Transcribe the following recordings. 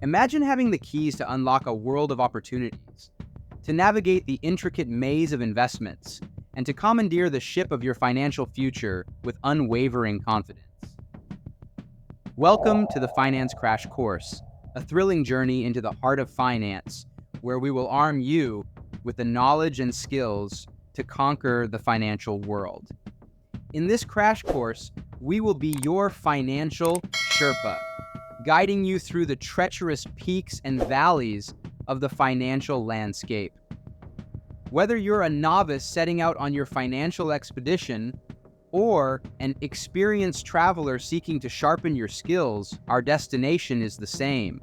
Imagine having the keys to unlock a world of opportunities, to navigate the intricate maze of investments, and to commandeer the ship of your financial future with unwavering confidence. Welcome to the Finance Crash Course, a thrilling journey into the heart of finance, where we will arm you with the knowledge and skills to conquer the financial world. In this crash course, we will be your financial Sherpa, guiding you through the treacherous peaks and valleys of the financial landscape. Whether you're a novice setting out on your financial expedition or an experienced traveler seeking to sharpen your skills, our destination is the same: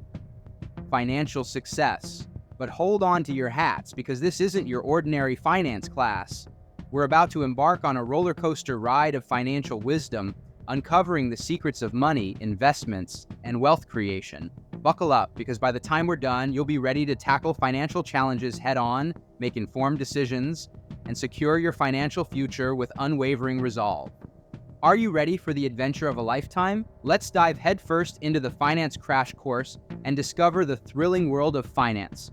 financial success. But hold on to your hats, because this isn't your ordinary finance class. We're about to embark on a roller coaster ride of financial wisdom, uncovering the secrets of money, investments, and wealth creation. Buckle up, because by the time we're done, you'll be ready to tackle financial challenges head-on, make informed decisions, and secure your financial future with unwavering resolve. Are you ready for the adventure of a lifetime? Let's dive headfirst into the Finance Crash Course and discover the thrilling world of finance.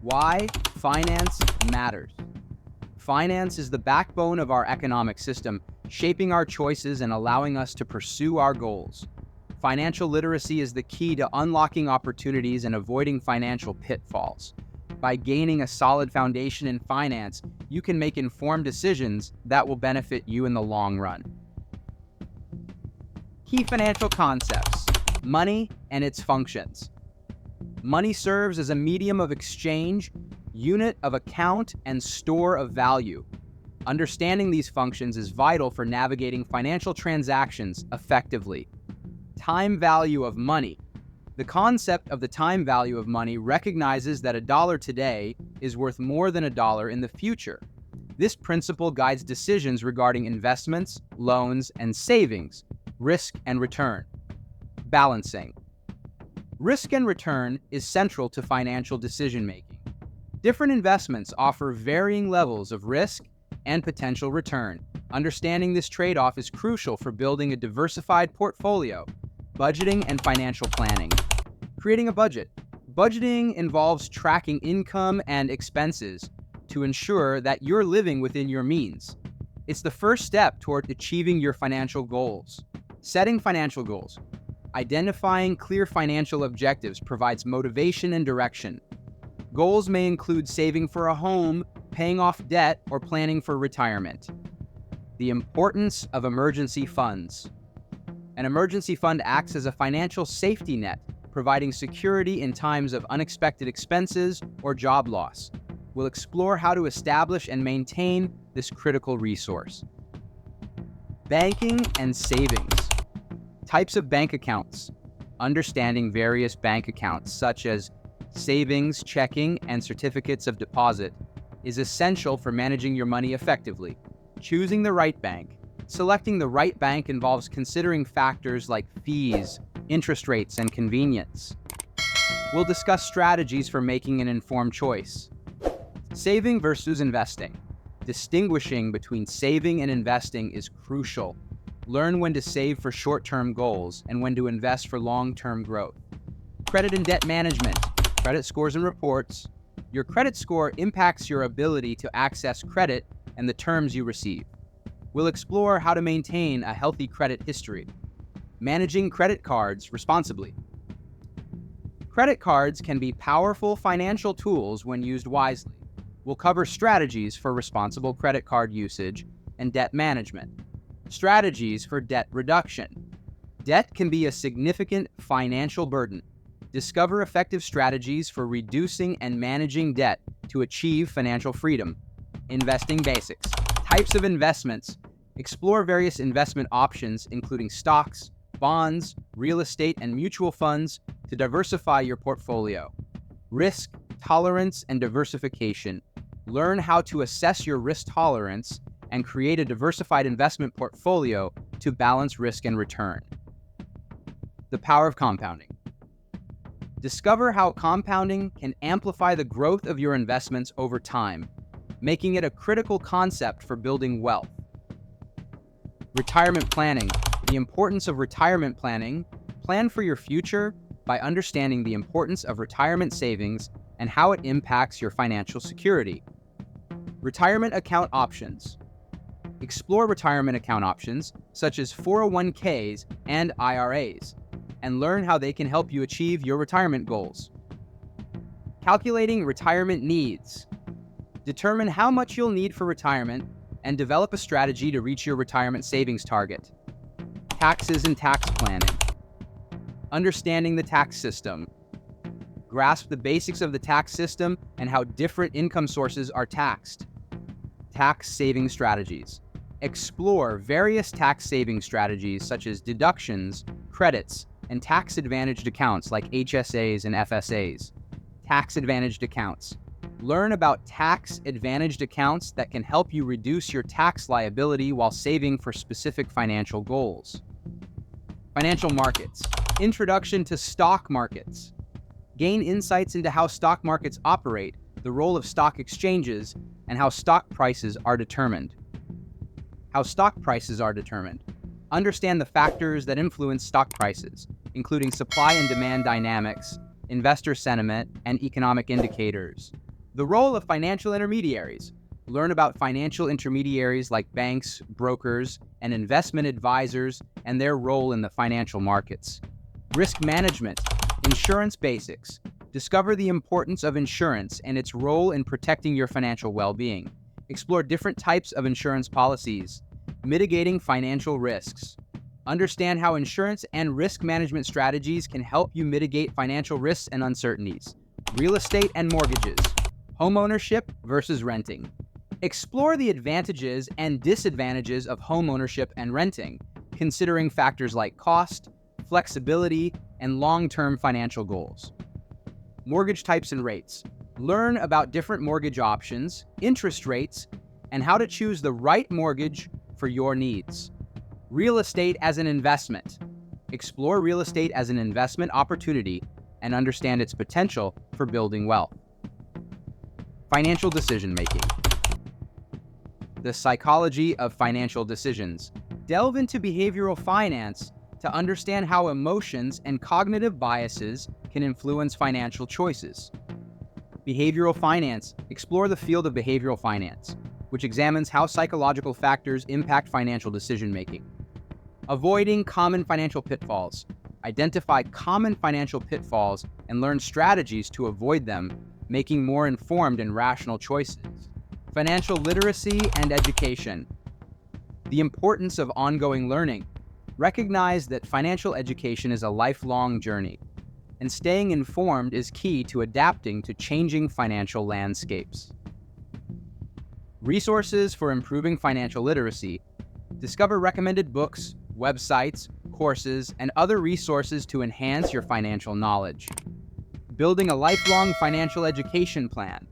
Why finance matters. Finance is the backbone of our economic system, shaping our choices and allowing us to pursue our goals. Financial literacy is the key to unlocking opportunities and avoiding financial pitfalls. By gaining a solid foundation in finance, you can make informed decisions that will benefit you in the long run. Key financial concepts: money and its functions. Money serves as a medium of exchange, unit of account, and store of value. Understanding these functions is vital for navigating financial transactions effectively. Time value of money. The concept of the time value of money recognizes that $1 today is worth more than $1 in the future. This principle guides decisions regarding investments, loans, and savings, risk and return. Balancing. Risk and return is central to financial decision-making. Different investments offer varying levels of risk and potential return. Understanding this trade-off is crucial for building a diversified portfolio. Budgeting and financial planning. Creating a budget. Budgeting involves tracking income and expenses to ensure that you're living within your means. It's the first step toward achieving your financial goals. Setting financial goals. Identifying clear financial objectives provides motivation and direction. Goals may include saving for a home, paying off debt, or planning for retirement. The importance of emergency funds. An emergency fund acts as a financial safety net, providing security in times of unexpected expenses or job loss. We'll explore how to establish and maintain this critical resource. Banking and savings. Types of bank accounts. Understanding various bank accounts, such as savings, checking, and certificates of deposit, is essential for managing your money effectively. Choosing the right bank. Selecting the right bank involves considering factors like fees, interest rates, and convenience. We'll discuss strategies for making an informed choice. Saving versus investing. Distinguishing between saving and investing is crucial. Learn when to save for short-term goals and when to invest for long-term growth. Credit and debt management. Credit scores and reports. Your credit score impacts your ability to access credit and the terms you receive. We'll explore how to maintain a healthy credit history. Managing credit cards responsibly. Credit cards can be powerful financial tools when used wisely. We'll cover strategies for responsible credit card usage and debt management. Strategies for debt reduction. Debt can be a significant financial burden. Discover effective strategies for reducing and managing debt to achieve financial freedom. Investing basics. Types of investments. Explore various investment options, including stocks, bonds, real estate, and mutual funds, to diversify your portfolio. Risk, tolerance, and diversification. Learn how to assess your risk tolerance and create a diversified investment portfolio to balance risk and return. The power of compounding. Discover how compounding can amplify the growth of your investments over time, making it a critical concept for building wealth. Retirement planning. The importance of retirement planning. Plan for your future by understanding the importance of retirement savings and how it impacts your financial security. Retirement account options. Explore retirement account options such as 401ks and IRAs, and learn how they can help you achieve your retirement goals. Calculating retirement needs. Determine how much you'll need for retirement and develop a strategy to reach your retirement savings target. Taxes and tax planning. Understanding the tax system. Grasp the basics of the tax system and how different income sources are taxed. Tax saving strategies. Explore various tax saving strategies such as deductions, credits, and tax-advantaged accounts like HSAs and FSAs. Tax-advantaged accounts. Learn about tax-advantaged accounts that can help you reduce your tax liability while saving for specific financial goals. Financial markets. Introduction to stock markets. Gain insights into how stock markets operate, the role of stock exchanges, and how stock prices are determined. Understand the factors that influence stock prices, including supply and demand dynamics, investor sentiment, and economic indicators. The role of financial intermediaries. Learn about financial intermediaries like banks, brokers, and investment advisors and their role in the financial markets. Risk management. Insurance basics. Discover the importance of insurance and its role in protecting your financial well-being. Explore different types of insurance policies. Mitigating financial risks. Understand how insurance and risk management strategies can help you mitigate financial risks and uncertainties. Real estate and mortgages. Homeownership versus renting. Explore the advantages and disadvantages of homeownership and renting, considering factors like cost, flexibility, and long-term financial goals. Mortgage types and rates. Learn about different mortgage options, interest rates, and how to choose the right mortgage for your needs. Real estate as an investment. Explore real estate as an investment opportunity and understand its potential for building wealth. Financial decision making. The psychology of financial decisions. Delve into behavioral finance to understand how emotions and cognitive biases can influence financial choices. Behavioral finance. Explore the field of behavioral finance, which examines how psychological factors impact financial decision-making. Avoiding common financial pitfalls. Identify common financial pitfalls and learn strategies to avoid them, making more informed and rational choices. Financial literacy and education. The importance of ongoing learning. Recognize that financial education is a lifelong journey, and staying informed is key to adapting to changing financial landscapes. Resources for improving financial literacy. Discover recommended books, websites, courses, and other resources to enhance your financial knowledge. Building a lifelong financial education plan.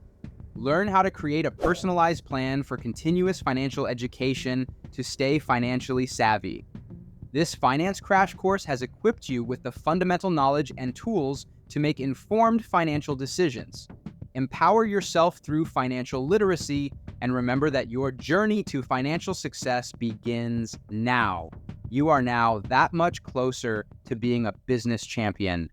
Learn how to create a personalized plan for continuous financial education to stay financially savvy. This Finance Crash Course has equipped you with the fundamental knowledge and tools to make informed financial decisions. Empower yourself through financial literacy, and remember that your journey to financial success begins now. You are now that much closer to being a business champion.